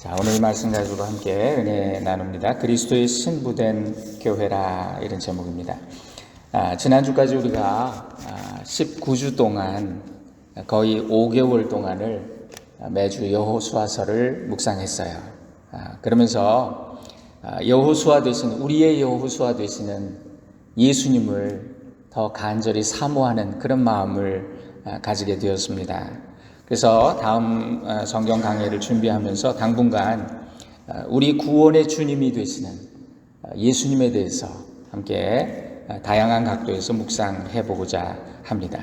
자, 오늘 말씀 가지고 함께 은혜 나눕니다. 그리스도의 신부된 교회라, 이런 제목입니다. 지난주까지 우리가 19주 동안 거의 5개월 동안을 매주 여호수아서를 묵상했어요. 그러면서 여호수아 되신, 우리의 여호수아 되시는 예수님을 더 간절히 사모하는 그런 마음을 가지게 되었습니다. 그래서 다음 성경 강해를 준비하면서 당분간 우리 구원의 주님이 되시는 예수님에 대해서 함께 다양한 각도에서 묵상해 보고자 합니다.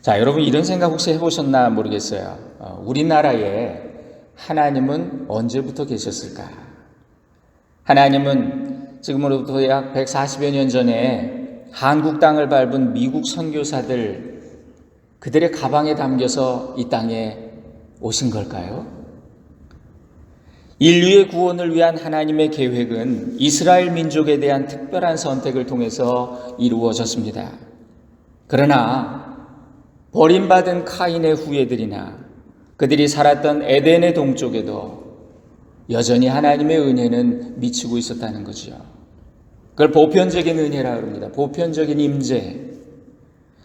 자, 여러분 이런 생각 혹시 해보셨나 모르겠어요. 우리나라에 하나님은 언제부터 계셨을까? 하나님은 지금으로부터 약 140여 년 전에 한국 땅을 밟은 미국 선교사들, 그들의 가방에 담겨서 이 땅에 오신 걸까요? 인류의 구원을 위한 하나님의 계획은 이스라엘 민족에 대한 특별한 선택을 통해서 이루어졌습니다. 그러나 버림받은 카인의 후예들이나 그들이 살았던 에덴의 동쪽에도 여전히 하나님의 은혜는 미치고 있었다는 거죠. 그걸 보편적인 은혜라고 합니다. 보편적인 임재.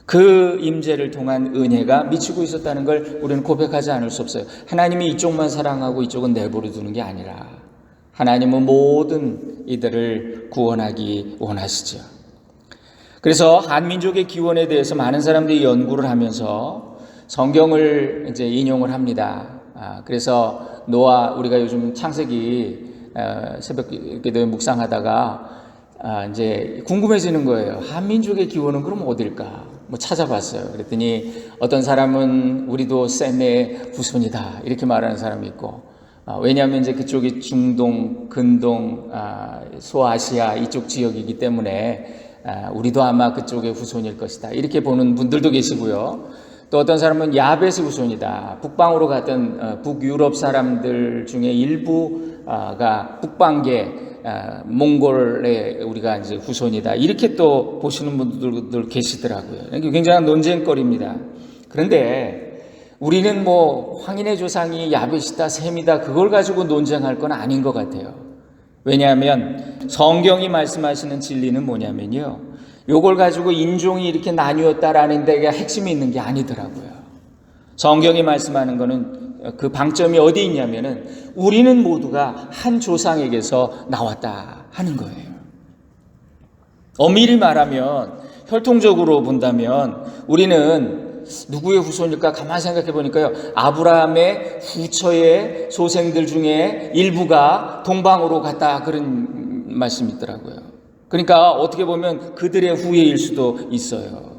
그 임재를 통한 은혜가 미치고 있었다는 걸 우리는 고백하지 않을 수 없어요. 하나님이 이쪽만 사랑하고 이쪽은 내버려 두는 게 아니라 하나님은 모든 이들을 구원하기 원하시죠. 그래서 한민족의 기원에 대해서 많은 사람들이 연구를 하면서 성경을 이제 인용을 합니다. 그래서 노아, 우리가 요즘 창세기 새벽 이렇게 묵상하다가 이제 궁금해지는 거예요. 한민족의 기원은 그럼 어딜까? 찾아봤어요. 그랬더니 어떤 사람은 우리도 셈의 후손이다 이렇게 말하는 사람이 있고, 왜냐하면 이제 그쪽이 중동, 근동, 소아시아 이쪽 지역이기 때문에 우리도 아마 그쪽의 후손일 것이다 이렇게 보는 분들도 계시고요. 또 어떤 사람은 야벳의 후손이다. 북방으로 갔던 북유럽 사람들 중에 일부가 북방계 몽골의 우리가 이제 후손이다 이렇게 또 보시는 분들도 계시더라고요. 굉장한 논쟁거리입니다. 그런데 우리는 황인의 조상이 야벳이다 셈이다 그걸 가지고 논쟁할 건 아닌 것 같아요. 왜냐하면 성경이 말씀하시는 진리는 뭐냐면요, 요걸 가지고 인종이 이렇게 나뉘었다라는 데가 핵심이 있는 게 아니더라고요. 성경이 말씀하는 거는 그 방점이 어디 있냐면은 우리는 모두가 한 조상에게서 나왔다 하는 거예요. 엄밀히 말하면, 혈통적으로 본다면 우리는 누구의 후손일까 가만히 생각해 보니까요, 아브라함의 후처의 소생들 중에 일부가 동방으로 갔다 그런 말씀이 있더라고요. 그러니까 어떻게 보면 그들의 후예일 수도 있어요.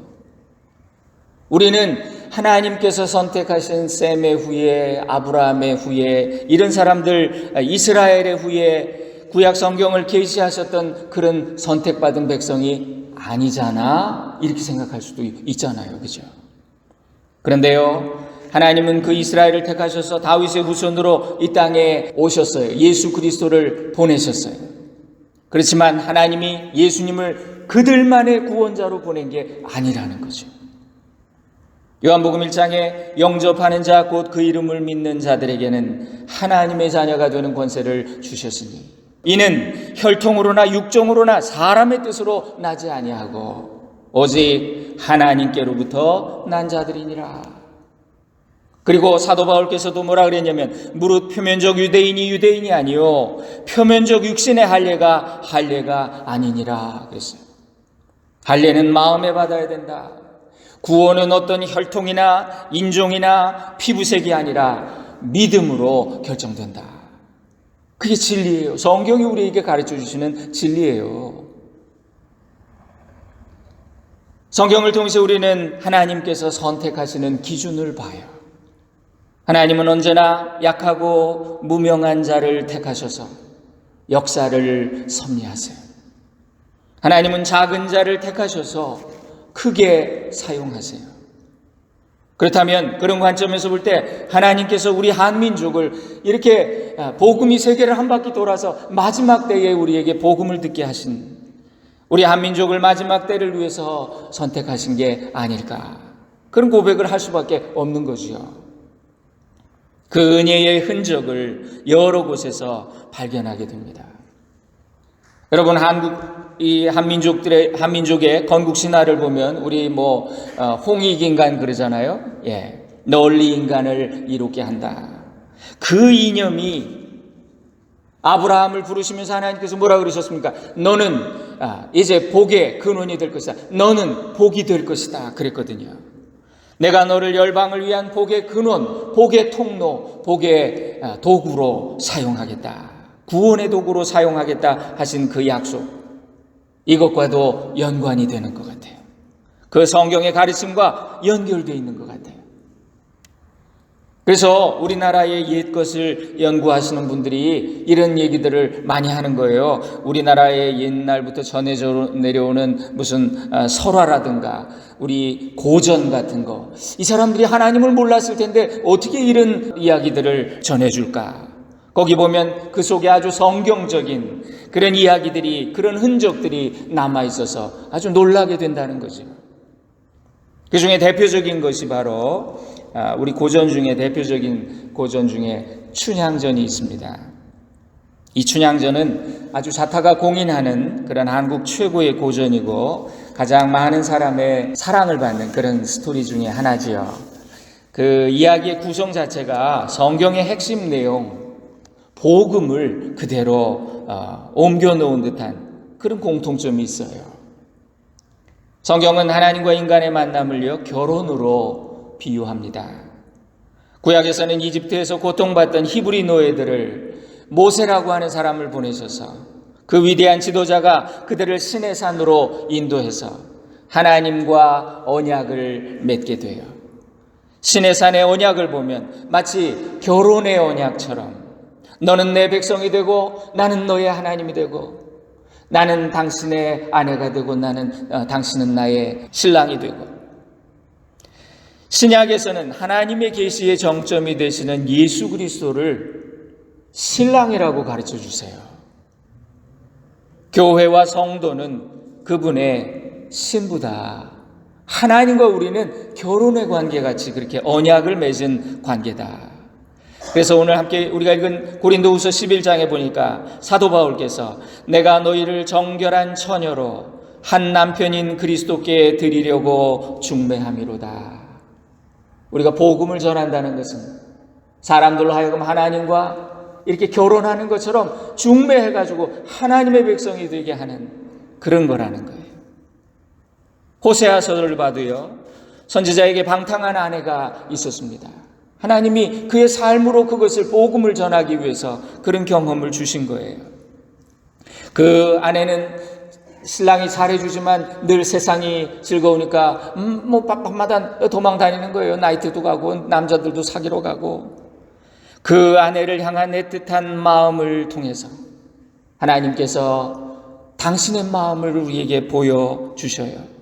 우리는 하나님께서 선택하신 셈의 후예, 아브라함의 후예, 이런 사람들, 이스라엘의 후예, 구약 성경을 계시하셨던 그런 선택받은 백성이 아니잖아 이렇게 생각할 수도 있잖아요. 그죠? 그런데요, 하나님은 그 이스라엘을 택하셔서 다윗의 후손으로 이 땅에 오셨어요. 예수 그리스도를 보내셨어요. 그렇지만 하나님이 예수님을 그들만의 구원자로 보낸 게 아니라는 거죠. 요한복음 1장에 영접하는 자 곧 그 이름을 믿는 자들에게는 하나님의 자녀가 되는 권세를 주셨으니 이는 혈통으로나 육종으로나 사람의 뜻으로 나지 아니하고 오직 하나님께로부터 난 자들이니라. 그리고 사도 바울께서도 뭐라 그랬냐면 무릇 표면적 유대인이 유대인이 아니요 표면적 육신의 할례가 할례가 아니니라 그랬어요. 할례는 마음에 받아야 된다. 구원은 어떤 혈통이나 인종이나 피부색이 아니라 믿음으로 결정된다. 그게 진리예요. 성경이 우리에게 가르쳐 주시는 진리예요. 성경을 통해서 우리는 하나님께서 선택하시는 기준을 봐요. 하나님은 언제나 약하고 무명한 자를 택하셔서 역사를 섭리하세요. 하나님은 작은 자를 택하셔서 크게 사용하세요. 그렇다면 그런 관점에서 볼 때 하나님께서 우리 한민족을 이렇게 복음이 세계를 한 바퀴 돌아서 마지막 때에 우리에게 복음을 듣게 하신, 우리 한민족을 마지막 때를 위해서 선택하신 게 아닐까, 그런 고백을 할 수밖에 없는 거지요. 그 은혜의 흔적을 여러 곳에서 발견하게 됩니다. 여러분, 이 한민족의 건국 신화를 보면 우리 홍익인간 그러잖아요. 예, 널리 인간을 이롭게 한다. 그 이념이 아브라함을 부르시면서 하나님께서 뭐라 그러셨습니까? 너는 이제 복의 근원이 될 것이다. 너는 복이 될 것이다. 그랬거든요. 내가 너를 열방을 위한 복의 근원, 복의 통로, 복의 도구로 사용하겠다. 구원의 도구로 사용하겠다 하신 그 약속, 이것과도 연관이 되는 것 같아요. 그 성경의 가르침과 연결되어 있는 것 같아요. 그래서 우리나라의 옛 것을 연구하시는 분들이 이런 얘기들을 많이 하는 거예요. 우리나라의 옛날부터 전해져 내려오는 무슨 설화라든가 우리 고전 같은 거, 이 사람들이 하나님을 몰랐을 텐데 어떻게 이런 이야기들을 전해줄까? 거기 보면 그 속에 아주 성경적인 그런 이야기들이, 그런 흔적들이 남아있어서 아주 놀라게 된다는 거죠. 그 중에 대표적인 것이 바로 우리 고전 중에 대표적인 고전 중에 춘향전이 있습니다. 이 춘향전은 아주 자타가 공인하는 그런 한국 최고의 고전이고 가장 많은 사람의 사랑을 받는 그런 스토리 중에 하나지요. 그 이야기의 구성 자체가 성경의 핵심 내용, 복음을 그대로 옮겨 놓은 듯한 그런 공통점이 있어요. 성경은 하나님과 인간의 만남을요, 결혼으로 비유합니다. 구약에서는 이집트에서 고통받던 히브리 노예들을 모세라고 하는 사람을 보내셔서 그 위대한 지도자가 그들을 신의 산으로 인도해서 하나님과 언약을 맺게 돼요. 신의 산의 언약을 보면 마치 결혼의 언약처럼 너는 내 백성이 되고 나는 너의 하나님이 되고 나는 당신의 아내가 되고 당신은 나의 신랑이 되고, 신약에서는 하나님의 계시의 정점이 되시는 예수 그리스도를 신랑이라고 가르쳐 주세요. 교회와 성도는 그분의 신부다. 하나님과 우리는 결혼의 관계같이 그렇게 언약을 맺은 관계다. 그래서 오늘 함께 우리가 읽은 고린도후서 11장에 보니까 사도 바울께서 내가 너희를 정결한 처녀로 한 남편인 그리스도께 드리려고 중매함이로다. 우리가 복음을 전한다는 것은 사람들로 하여금 하나님과 이렇게 결혼하는 것처럼 중매해가지고 하나님의 백성이 되게 하는 그런 거라는 거예요. 호세아서를 봐도요, 선지자에게 방탕한 아내가 있었습니다. 하나님이 그의 삶으로 그것을 복음을 전하기 위해서 그런 경험을 주신 거예요. 그 아내는 신랑이 잘해주지만 늘 세상이 즐거우니까 밤마다 도망 다니는 거예요. 나이트도 가고 남자들도 사귀러 가고. 그 아내를 향한 애틋한 마음을 통해서 하나님께서 당신의 마음을 우리에게 보여주셔요.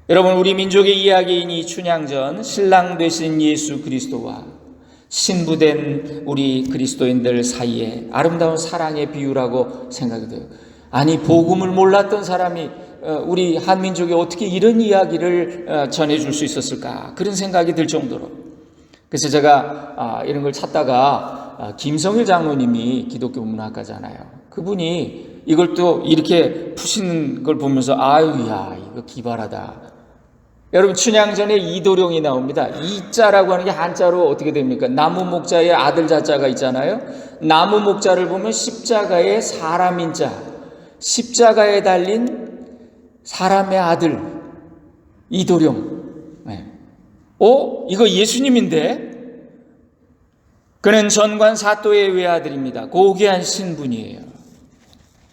여러분, 우리 민족의 이야기인 이 춘향전, 신랑 되신 예수 그리스도와 신부된 우리 그리스도인들 사이에 아름다운 사랑의 비유라고 생각이 돼요. 아니, 복음을 몰랐던 사람이 우리 한민족에 어떻게 이런 이야기를 전해줄 수 있었을까, 그런 생각이 들 정도로. 그래서 제가 이런 걸 찾다가 김성일 장로님이 기독교 문학가잖아요. 그분이 이걸 또 이렇게 푸시는 걸 보면서 아유야, 이거 기발하다. 여러분, 춘향전에 이도령이 나옵니다. 이자라고 하는 게 한자로 어떻게 됩니까? 나무 목자의 아들 자자가 있잖아요. 나무 목자를 보면 십자가의 사람인 자, 십자가에 달린 사람의 아들 이도령. 네. 이거 예수님인데? 그는 전관 사또의 외아들입니다. 고귀한 신분이에요.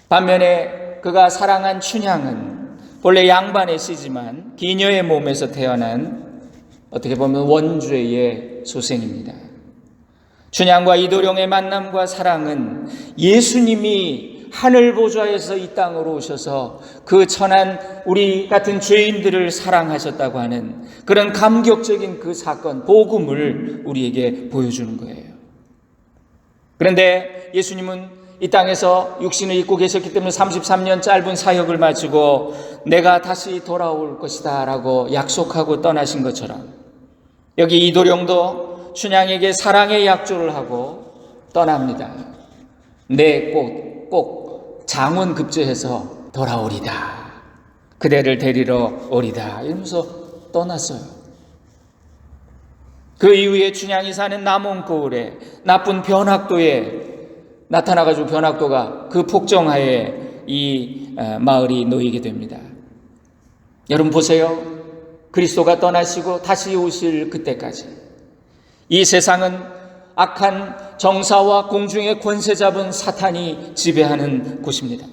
반면에 그가 사랑한 춘향은 본래 양반의 씨지만 기녀의 몸에서 태어난 어떻게 보면 원죄의 소생입니다. 춘향과 이도령의 만남과 사랑은 예수님이 하늘 보좌에서 이 땅으로 오셔서 그 천한 우리 같은 죄인들을 사랑하셨다고 하는 그런 감격적인 그 사건, 복음을 우리에게 보여주는 거예요. 그런데 예수님은 이 땅에서 육신을 입고 계셨기 때문에 33년 짧은 사역을 마치고 내가 다시 돌아올 것이다 라고 약속하고 떠나신 것처럼, 여기 이도령도 춘향에게 사랑의 약조를 하고 떠납니다. 내 꼭 장원급제해서 돌아오리다. 그대를 데리러 오리다. 이러면서 떠났어요. 그 이후에 춘향이 사는 남원고을에 나쁜 변학도에 나타나가지고 변학도가 그 폭정하에 이 마을이 놓이게 됩니다. 여러분 보세요. 그리스도가 떠나시고 다시 오실 그때까지 이 세상은 악한 정사와 공중의 권세 잡은 사탄이 지배하는 곳입니다.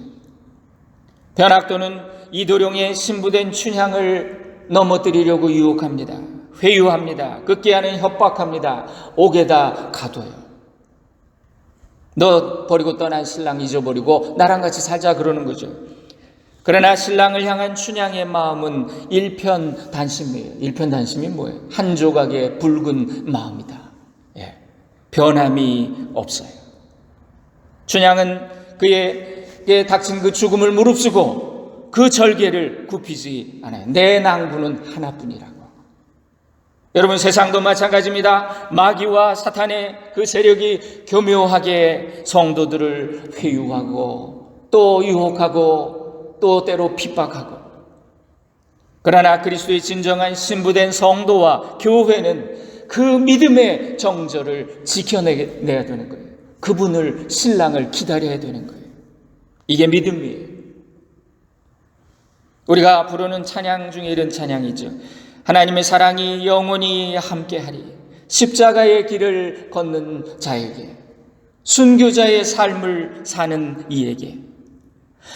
변학도는 이도령의 신부된 춘향을 넘어뜨리려고 유혹합니다. 회유합니다. 극기하는 협박합니다. 옥에다 가둬요. 너 버리고 떠난 신랑 잊어버리고 나랑 같이 살자 그러는 거죠. 그러나 신랑을 향한 춘향의 마음은 일편단심이에요. 일편단심이 뭐예요? 한 조각의 붉은 마음이다. 예. 변함이 없어요. 춘향은 그에게 닥친 그 죽음을 무릅쓰고 그 절개를 굽히지 않아요. 내 낭부는 하나뿐이라고. 여러분 세상도 마찬가지입니다. 마귀와 사탄의 그 세력이 교묘하게 성도들을 회유하고 또 유혹하고 또 때로 핍박하고, 그러나 그리스도의 진정한 신부된 성도와 교회는 그 믿음의 정절을 지켜내야 되는 거예요. 그분을 신랑을 기다려야 되는 거예요. 이게 믿음이에요. 우리가 부르는 찬양 중에 이런 찬양이죠. 하나님의 사랑이 영원히 함께하리. 십자가의 길을 걷는 자에게, 순교자의 삶을 사는 이에게,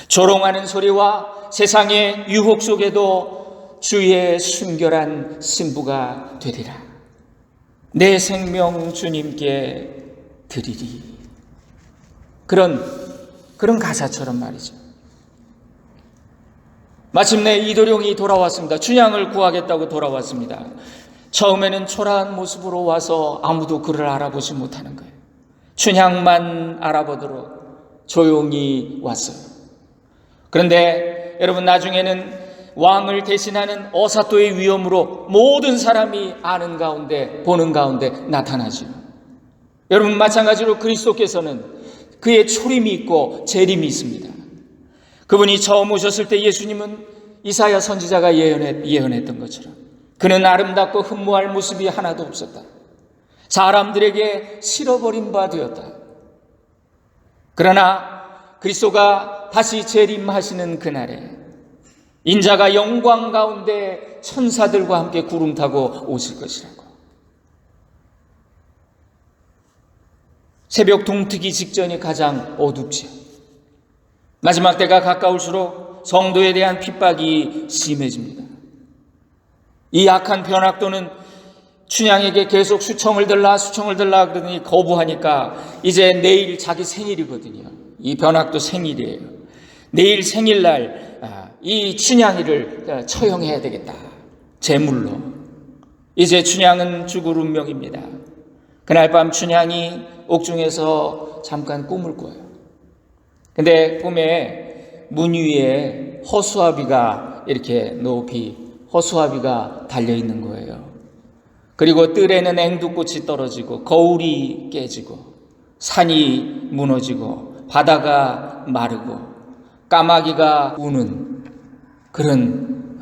조롱하는 소리와 세상의 유혹 속에도 주의 순결한 신부가 되리라. 내 생명 주님께 드리리. 그런 가사처럼 말이죠. 마침내 이도령이 돌아왔습니다. 춘향을 구하겠다고 돌아왔습니다. 처음에는 초라한 모습으로 와서 아무도 그를 알아보지 못하는 거예요. 춘향만 알아보도록 조용히 왔어요. 그런데 여러분 나중에는 왕을 대신하는 어사또의 위엄으로 모든 사람이 아는 가운데 보는 가운데 나타나죠. 여러분 마찬가지로 그리스도께서는 그의 초림이 있고 재림이 있습니다. 그분이 처음 오셨을 때 예수님은 이사야 선지자가 예언했던 것처럼 그는 아름답고 흠모할 모습이 하나도 없었다. 사람들에게 싫어버린 바 되었다. 그러나 그리스도가 다시 재림하시는 그날에 인자가 영광 가운데 천사들과 함께 구름 타고 오실 것이라고. 새벽 동트기 직전이 가장 어둡지요. 마지막 때가 가까울수록 성도에 대한 핍박이 심해집니다. 이 악한 변학도는 춘향에게 계속 수청을 들라 그러더니 거부하니까 이제 내일 자기 생일이거든요. 이 변학도 생일이에요. 내일 생일날 이 춘향이를 처형해야 되겠다. 제물로. 이제 춘향은 죽을 운명입니다. 그날 밤 춘향이 옥중에서 잠깐 꿈을 꿔요. 근데 꿈에 문 위에 허수아비가 이렇게 높이 허수아비가 달려있는 거예요. 그리고 뜰에는 앵두꽃이 떨어지고 거울이 깨지고 산이 무너지고 바다가 마르고 까마귀가 우는 그런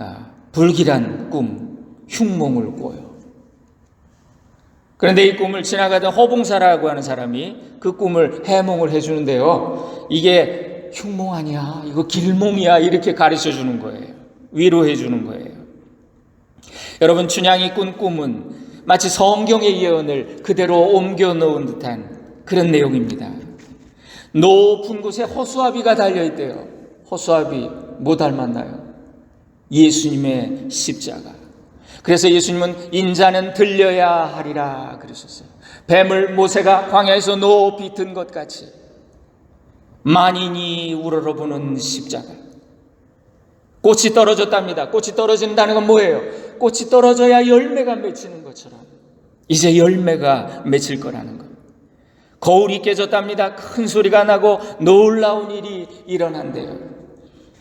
불길한 꿈, 흉몽을 꿔요. 그런데 이 꿈을 지나가던 허봉사라고 하는 사람이 그 꿈을 해몽을 해주는데요. 이게 흉몽 아니야, 이거 길몽이야, 이렇게 가르쳐 주는 거예요. 위로해 주는 거예요. 여러분 춘향이 꾼 꿈은 마치 성경의 예언을 그대로 옮겨 놓은 듯한 그런 내용입니다. 높은 곳에 허수아비가 달려있대요. 허수아비 뭐 닮았나요? 예수님의 십자가. 그래서 예수님은 인자는 들려야 하리라 그러셨어요. 뱀을 모세가 광야에서 높이 든 것 같이 만인이 우러러보는 십자가. 꽃이 떨어졌답니다. 꽃이 떨어진다는 건 뭐예요? 꽃이 떨어져야 열매가 맺히는 것처럼 이제 열매가 맺힐 거라는 것. 거울이 깨졌답니다. 큰 소리가 나고 놀라운 일이 일어난대요.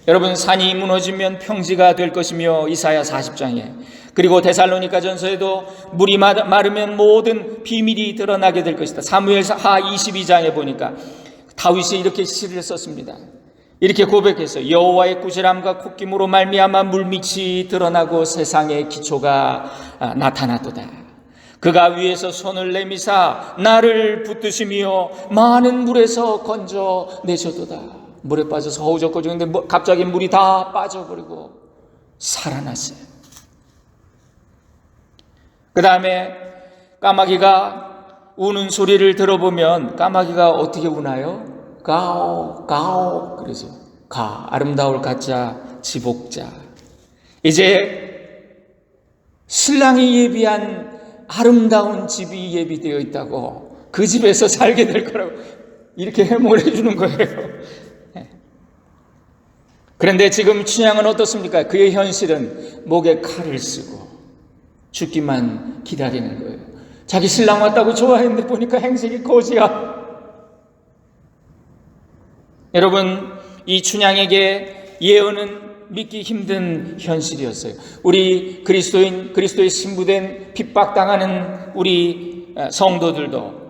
여러분 산이 무너지면 평지가 될 것이며 이사야 40장에 그리고 데살로니가전서에도 물이 마르면 모든 비밀이 드러나게 될 것이다. 사무엘하 22장에 보니까 다윗이 이렇게 시를 썼습니다. 이렇게 고백했어요. 여호와의 꾸지람과 콧김으로 말미암아 물밑이 드러나고 세상의 기초가 나타났도다. 그가 위에서 손을 내미사 나를 붙드시며 많은 물에서 건져내셨도다. 물에 빠져서 허우적거리는데 갑자기 물이 다 빠져버리고 살아났어요. 그 다음에 까마귀가 우는 소리를 들어보면 까마귀가 어떻게 우나요? 가오 가오 그러죠. 아름다울 가짜 지복자. 이제 신랑이 예비한 아름다운 집이 예비되어 있다고, 그 집에서 살게 될 거라고 이렇게 해몽을 해주는 거예요. 그런데 지금 춘향은 어떻습니까? 그의 현실은 목에 칼을 쓰고 죽기만 기다리는 거예요. 자기 신랑 왔다고 좋아했는데 보니까 행색이 거지야. 여러분, 이 춘향에게 예언은 믿기 힘든 현실이었어요. 우리 그리스도의 신부된 핍박당하는 우리 성도들도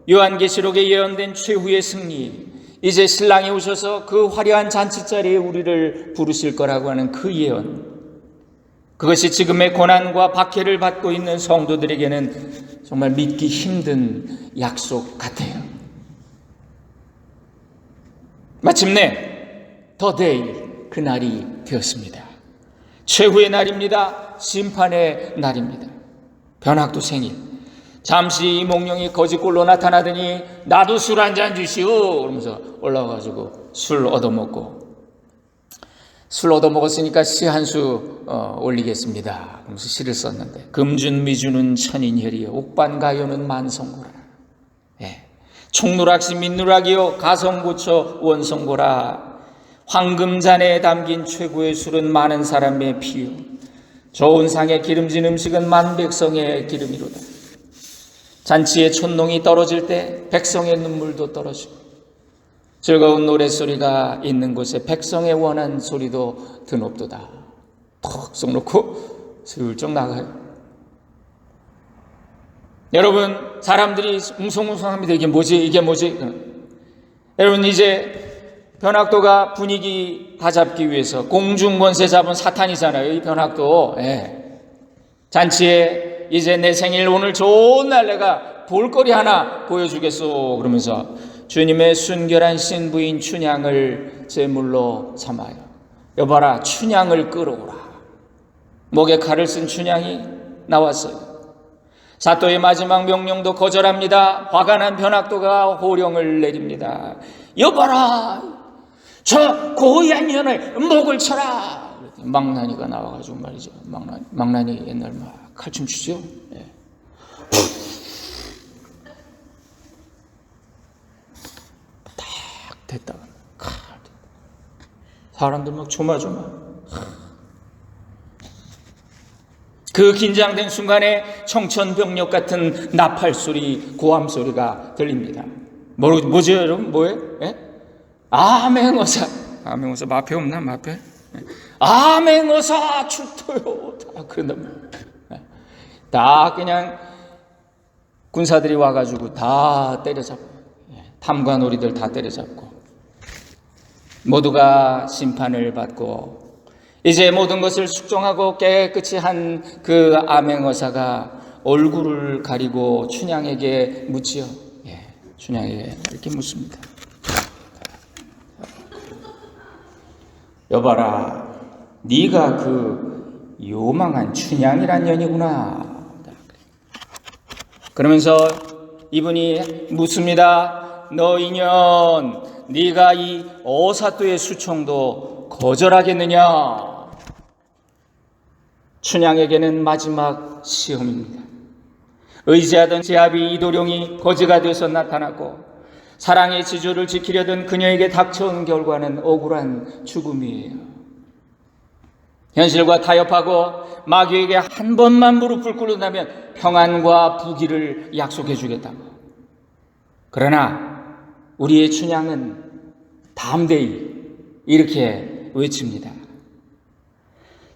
요한계시록에 예언된 최후의 승리, 이제 신랑이 오셔서 그 화려한 잔치자리에 우리를 부르실 거라고 하는 그 예언, 그것이 지금의 고난과 박해를 받고 있는 성도들에게는 정말 믿기 힘든 약속 같아요. 마침내 더데이, 그날이 되었습니다. 최후의 날입니다. 심판의 날입니다. 변학도 생일. 잠시 이몽룡이 거짓골로 나타나더니 나도 술 한잔 주시오 그러면서 올라와가지고 술 얻어먹고, 술 얻어먹었으니까 시 한 수 올리겠습니다 그러면서 시를 썼는데, 금준미주는 천인혈이요 옥반가요는 만성고라. 총누락시 민누락이요 가성고쳐 원성고라. 황금잔에 담긴 최고의 술은 많은 사람의 피요 좋은 상에 기름진 음식은 만백성의 기름이로다. 잔치에 촌농이 떨어질 때 백성의 눈물도 떨어지고, 즐거운 노랫소리가 있는 곳에 백성의 원한 소리도 드높도다. 턱 쏙 놓고 슬쩍 나가요. 여러분, 사람들이 웅성웅성합니다. 이게 뭐지? 여러분, 이제 변학도가 분위기 다 잡기 위해서, 공중권세 잡은 사탄이잖아요, 이 변학도. 잔치에 이제 내 생일 오늘 좋은 날 내가 볼거리 하나 보여주겠소 그러면서 주님의 순결한 신부인 춘향을 제물로 삼아요. 여봐라, 춘향을 끌어오라. 목에 칼을 쓴 춘향이 나왔어요. 사또의 마지막 명령도 거절합니다. 화가 난 변학도가 호령을 내립니다. 여봐라, 저 고얀 년을 목을 쳐라. 망나니가 나와가지고 말이죠. 망나니 옛날 막 칼춤 추죠. 딱 됐다가 사람들 막 조마조마. 그 긴장된 순간에 청천벽력 같은 나팔 소리, 고함 소리가 들립니다. 뭐죠, 여러분? 뭐예요? 아맹어사. 아맹어사 마패 없나? 마패? 아맹어사 출토요. 다 그런다. 다 그냥 군사들이 와가지고 다 때려잡고, 탐관오리들 다 때려잡고, 모두가 심판을 받고, 이제 모든 것을 숙종하고 깨끗이 한 그 암행어사가 얼굴을 가리고 춘향에게 묻지요. 춘향에게 이렇게 묻습니다. 여봐라, 네가 그 요망한 춘향이란 년이구나. 그러면서 이분이 묻습니다. 너 이년, 네가 이 어사또의 수청도 거절하겠느냐? 춘향에게는 마지막 시험입니다. 의지하던 제 아비 이도룡이 거지가 되어서 나타났고, 사랑의 지조를 지키려던 그녀에게 닥쳐온 결과는 억울한 죽음이에요. 현실과 타협하고 마귀에게 한 번만 무릎을 꿇는다면 평안과 부귀를 약속해 주겠다고. 그러나 우리의 춘향은 다음 데이 이렇게 외칩니다.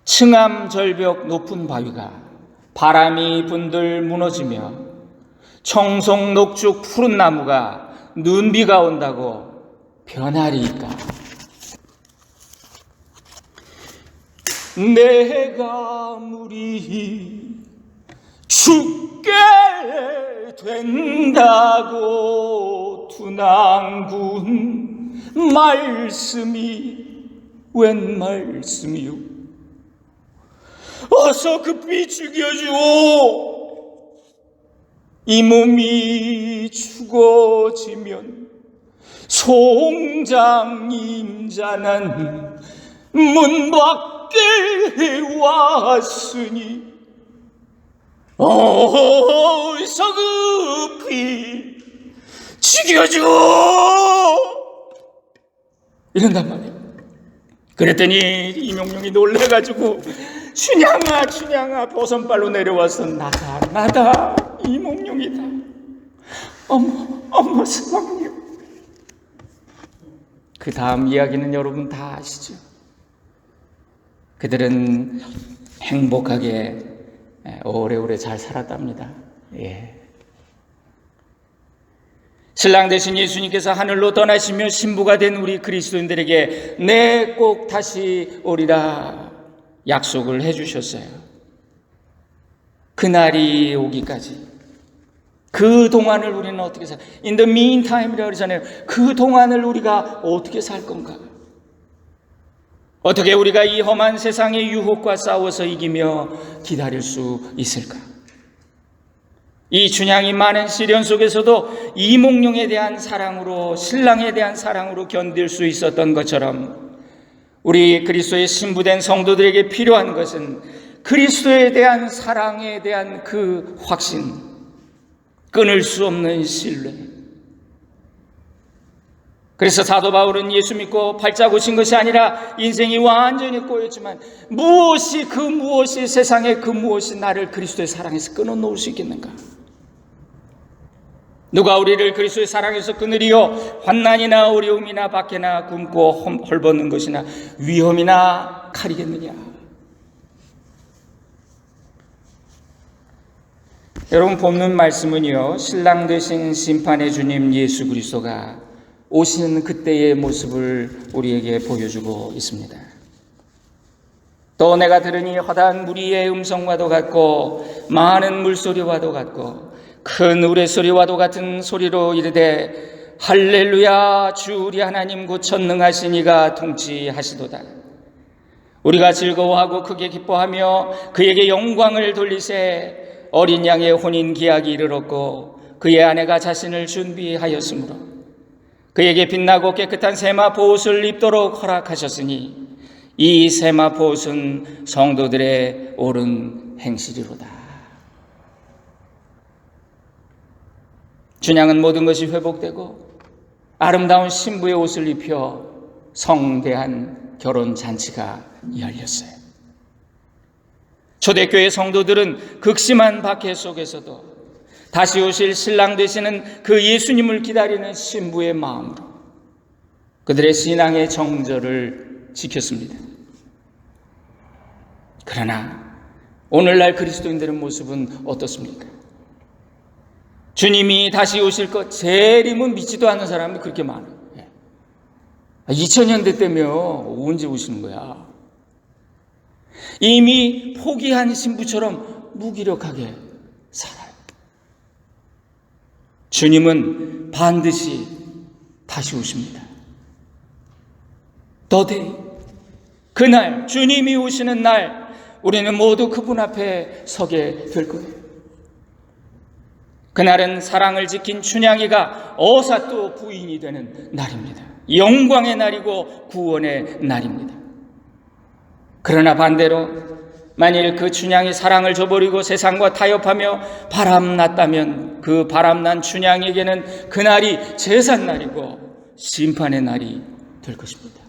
층암 절벽 높은 바위가 바람이 분들 무너지며 청송 녹죽 푸른 나무가 눈비가 온다고 변하리까. 내가 물이 죽게 된다고 둔한군 말씀이 웬 말씀이요? 어서 급히 죽여주오. 이 몸이 죽어지면 송장 임자는 문 밖에 왔으니 어서 급히 죽여줘. 이런단 말이에요. 그랬더니 이몽룡이 놀래가지고 춘향아 춘향아 버선발로 내려와서 나다 이몽룡이다. 어머 세상에. 그 다음 이야기는 여러분 다 아시죠? 그들은 행복하게 오래오래 잘 살았답니다. 예. 신랑 되신 예수님께서 하늘로 떠나시며 신부가 된 우리 그리스도인들에게 내 꼭 다시 오리라 약속을 해주셨어요. 그날이 오기까지. 그 동안을 우리는 어떻게 살? In the meantime이라고 그러잖아요. 그 동안을 우리가 어떻게 살 건가? 어떻게 우리가 이 험한 세상의 유혹과 싸워서 이기며 기다릴 수 있을까? 이 춘향이 많은 시련 속에서도 이몽룡에 대한 사랑으로, 신랑에 대한 사랑으로 견딜 수 있었던 것처럼 우리 그리스도의 신부된 성도들에게 필요한 것은 그리스도에 대한 사랑에 대한 그 확신, 끊을 수 없는 신뢰. 그래서 사도 바울은 예수 믿고 발자국 오신 것이 아니라 인생이 완전히 꼬였지만 무엇이 세상의 그 무엇이 나를 그리스도의 사랑에서 끊어놓을 수 있겠는가? 누가 우리를 그리스도의 사랑에서 끊으리요? 환난이나 어려움이나 박해나 굶고 헐벗는 것이나 위험이나 칼이겠느냐? 여러분, 본문 말씀은요, 신랑 되신 심판의 주님 예수 그리스도가 오시는 그때의 모습을 우리에게 보여주고 있습니다. 또 내가 들으니 허다한 무리의 음성과도 같고 많은 물소리와도 같고 큰 우레소리와도 같은 소리로 이르되 할렐루야, 주 우리 하나님 곧 전능하신 이가 통치하시도다. 우리가 즐거워하고 크게 기뻐하며 그에게 영광을 돌리세. 어린 양의 혼인 기약이 이르렀고 그의 아내가 자신을 준비하였으므로 그에게 빛나고 깨끗한 세마포 옷을 입도록 허락하셨으니 이 세마포 옷은 성도들의 옳은 행실이로다. 춘향은 모든 것이 회복되고 아름다운 신부의 옷을 입혀 성대한 결혼 잔치가 열렸어요. 초대교회 성도들은 극심한 박해 속에서도 다시 오실 신랑 되시는 그 예수님을 기다리는 신부의 마음으로 그들의 신앙의 정절을 지켰습니다. 그러나 오늘날 그리스도인들의 모습은 어떻습니까? 주님이 다시 오실 것 재림은 믿지도 않는 사람이 그렇게 많아요. 2000년대 때면 언제 오시는 거야? 이미 포기한 신부처럼 무기력하게 살아요. 주님은 반드시 다시 오십니다. The day, 그날 주님이 오시는 날 우리는 모두 그분 앞에 서게 될 거예요. 그날은 사랑을 지킨 춘향이가 어사 또 부인이 되는 날입니다. 영광의 날이고 구원의 날입니다. 그러나 반대로 만일 그 춘향이 사랑을 저버리고 세상과 타협하며 바람났다면 그 바람난 춘향에게는 그날이 제삿날이고 심판의 날이 될 것입니다.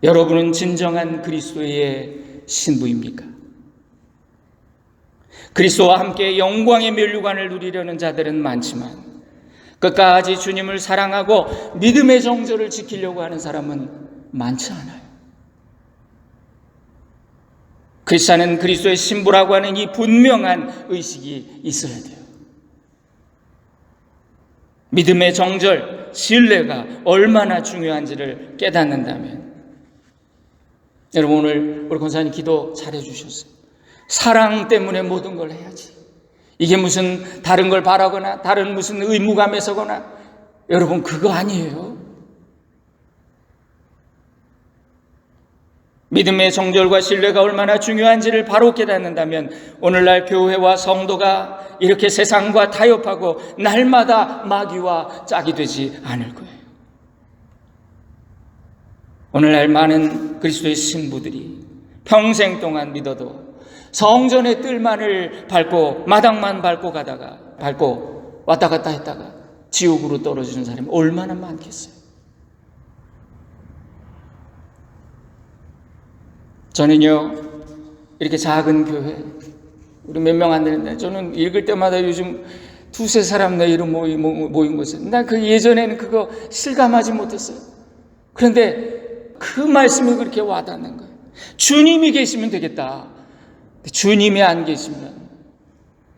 여러분은 진정한 그리스도의 신부입니까? 그리스도와 함께 영광의 면류관을 누리려는 자들은 많지만 끝까지 주님을 사랑하고 믿음의 정절을 지키려고 하는 사람은 많지 않아요. 크리스찬은 그리스도의 신부라고 하는 이 분명한 의식이 있어야 돼요. 믿음의 정절, 신뢰가 얼마나 중요한지를 깨닫는다면, 여러분 오늘 우리 권사님 기도 잘해 주셨어요. 사랑 때문에 모든 걸 해야지. 이게 무슨 다른 걸 바라거나 다른 무슨 의무감에 서거나, 여러분 그거 아니에요. 믿음의 정절과 신뢰가 얼마나 중요한지를 바로 깨닫는다면 오늘날 교회와 성도가 이렇게 세상과 타협하고 날마다 마귀와 짝이 되지 않을 거예요. 오늘날 많은 그리스도의 신부들이 평생 동안 믿어도 성전의 뜰만을 밟고 마당만 밟고 가다가 밟고 왔다 갔다 했다가 지옥으로 떨어지는 사람이 얼마나 많겠어요. 저는요, 이렇게 작은 교회, 우리 몇 명 안 되는데, 저는 읽을 때마다 요즘 두세 사람 내 이름 모인 곳에, 난 그 예전에는 그거 실감하지 못했어요. 그런데 그 말씀이 그렇게 와닿는 거예요. 주님이 계시면 되겠다. 주님이 안 계시면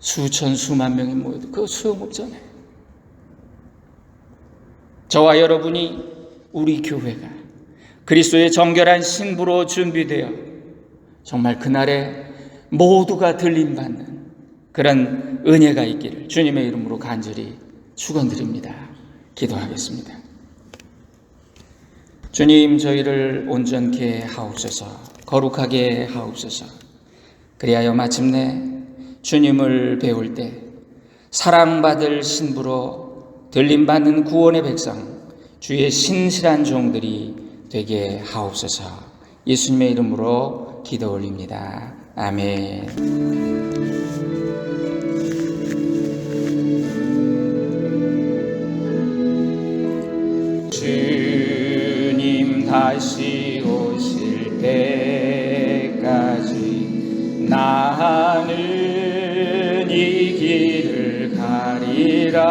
수천, 수만 명이 모여도 그거 소용없잖아요. 저와 여러분이, 우리 교회가 그리스도의 정결한 신부로 준비되어 정말 그날에 모두가 들림받는 그런 은혜가 있기를 주님의 이름으로 간절히 축원드립니다. 기도하겠습니다. 주님, 저희를 온전케 하옵소서, 거룩하게 하옵소서. 그리하여 마침내 주님을 배울 때 사랑받을 신부로 들림받는 구원의 백성, 주의 신실한 종들이 되게 하옵소서. 예수님의 이름으로 기도 올립니다. 아멘. 주님 다시 오실 때까지 나는 이 길을 가리라.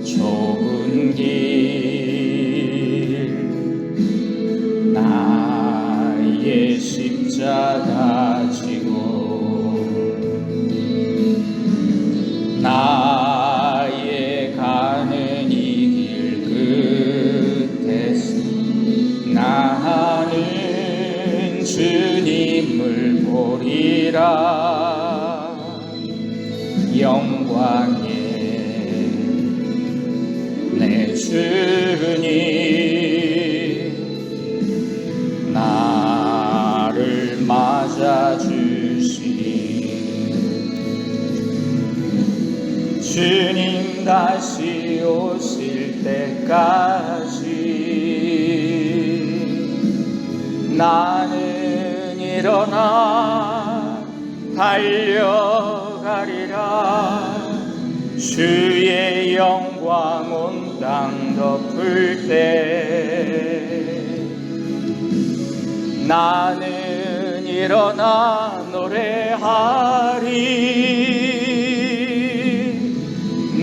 좁은 길 나의 십자가 지고 나의 가는 이 길 끝에서 나는 주님을 보리라. 영광의 내 주님 나를 맞아주시니 주님 다시 오실 때까지 나는 일어나 달려가리라. 주의 영광 온 땅 덮을 때 나는 일어나 노래하리.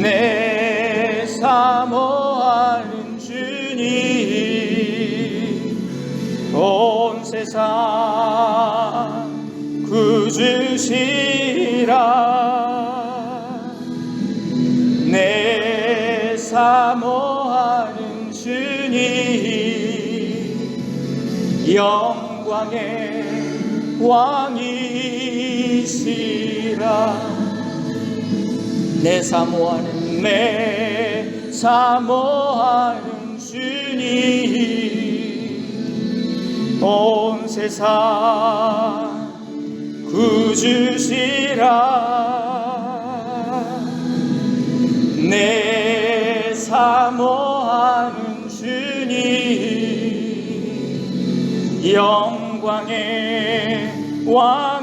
내 사모하는 주님 온 세상 구주시라. 내 사모하는 주님 영광의 왕이시라. 내 사모하는 주님 온 세상 구주시라. 내 사모하는 주님 영광의 왕